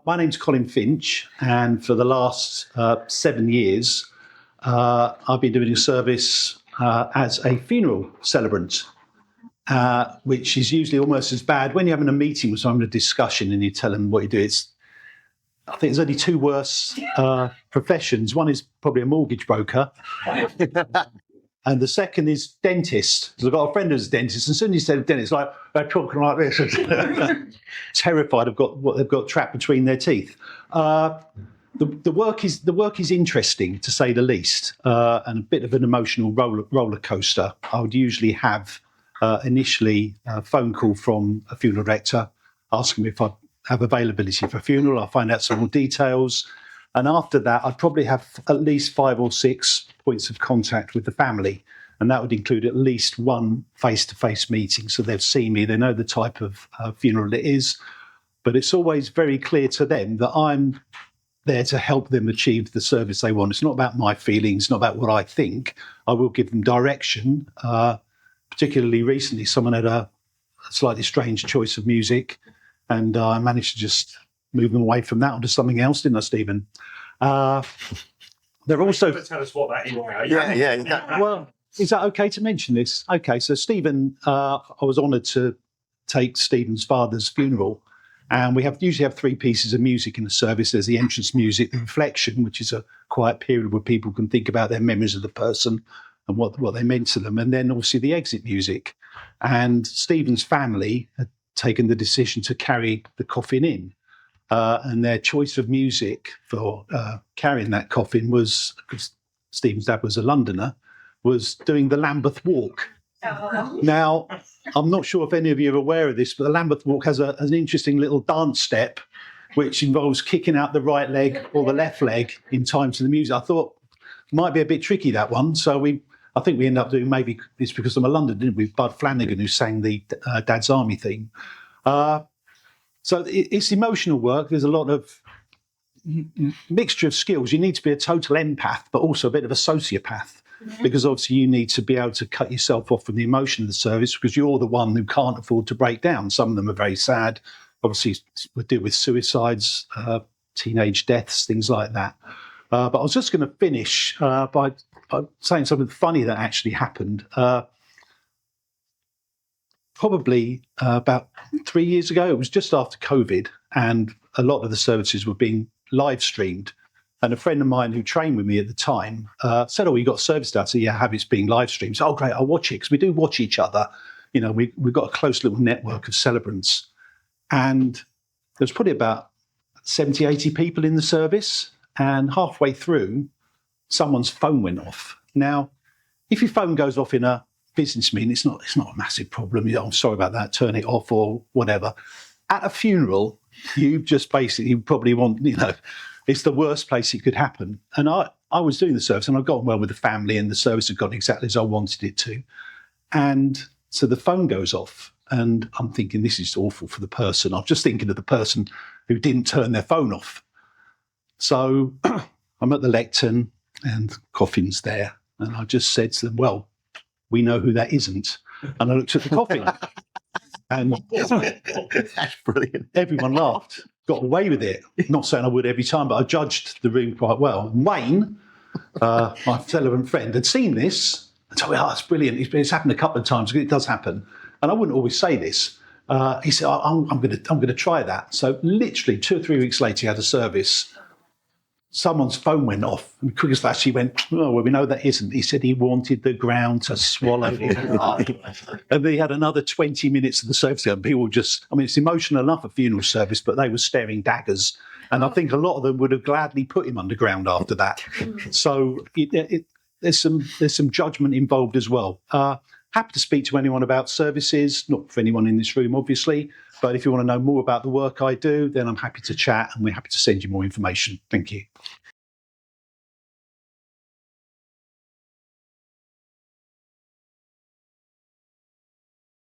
My name's Colin Finch, and for the last 7 years, I've been doing a service as a funeral celebrant, which is usually almost as bad when you're having a meeting with someone, a discussion, and you tell them what you do. I think there's only two worse professions. One is probably a mortgage broker, and the second is dentist. Because I've got a friend who's a dentist, and as soon as you said dentist, like they're talking like this, terrified of what they've got trapped between their teeth. The work is interesting, to say the least, and a bit of an emotional roller coaster. I would usually have initially a phone call from a funeral director asking me if I have availability for a funeral. I'll find out some more details. And after that, I'd probably have at least 5 or 6 points of contact with the family. And that would include at least one face-to-face meeting. So they've seen me, they know the type of funeral it is. But it's always very clear to them that I'm there to help them achieve the service they want. It's not about my feelings, not about what I think. I will give them direction. Particularly recently, someone had a slightly strange choice of music, and I managed to just move them away from that onto something else, didn't I, Stephen? They're also... Tell us what that is now. Yeah. Well, is that okay to mention this? Okay, so Stephen, I was honoured to take Stephen's father's funeral, and we usually have 3 pieces of music in the service. There's the entrance music, the reflection, which is a quiet period where people can think about their memories of the person and what they meant to them, and then obviously the exit music. And Stephen's family had taken the decision to carry the coffin in. And their choice of music for carrying that coffin was, because Stephen's dad was a Londoner, was doing the Lambeth Walk. Oh. Now, I'm not sure if any of you are aware of this, but the Lambeth Walk has an interesting little dance step, which involves kicking out the right leg or the left leg in time to the music. I thought it might be a bit tricky, that one. So I think we ended up doing, maybe it's because I'm a London, didn't we? Bud Flanagan, who sang the Dad's Army theme. So it's emotional work. There's a lot of mixture of skills. You need to be a total empath, but also a bit of a sociopath, because obviously you need to be able to cut yourself off from the emotion of the service, because you're the one who can't afford to break down. Some of them are very sad. Obviously, we deal with suicides, teenage deaths, things like that. But I was just going to finish by saying something funny that actually happened. Probably about 3 years ago, it was just after COVID, and a lot of the services were being live streamed. And a friend of mine who trained with me at the time said, "Oh, you got a service done?" I said, "Yeah, I have. It's being live streamed." So, "Oh, great, I'll watch it," because we do watch each other. You know, we've got a close little network of celebrants. And there's probably about 70, 80 people in the service. And halfway through, someone's phone went off. Now, if your phone goes off in a business meeting, it's not a massive problem. I'm sorry about that, turn it off or whatever. At a funeral, you just basically probably want, it's the worst place it could happen. And I was doing the service, and I've gotten well with the family, and the service had gone exactly as I wanted it to. And so the phone goes off, and I'm thinking, this is awful for the person. I'm just thinking of the person who didn't turn their phone off. So I'm at the lectern, and coffin's there. And I just said to them, "Well, we know who that isn't." And I looked at the coffin, and that's brilliant. Everyone laughed, got away with it. Not saying I would every time, but I judged the room quite well. And Wayne, my celebrant friend, had seen this and told me, "Oh, that's brilliant. It's happened a couple of times. It does happen." And I wouldn't always say this. He said, I'm going to try that. So literally 2 or 3 weeks later, he had a service. Someone's phone went off, and quick as flash, he went, "Oh, well, we know that isn't." He said he wanted the ground to swallow him up. And they had another 20 minutes of the service, and people it's emotional enough, a funeral service, but they were staring daggers. And I think a lot of them would have gladly put him underground after that. So there's some judgment involved as well. Happy to speak to anyone about services, not for anyone in this room, obviously. But if you want to know more about the work I do, then I'm happy to chat, and we're happy to send you more information. Thank you.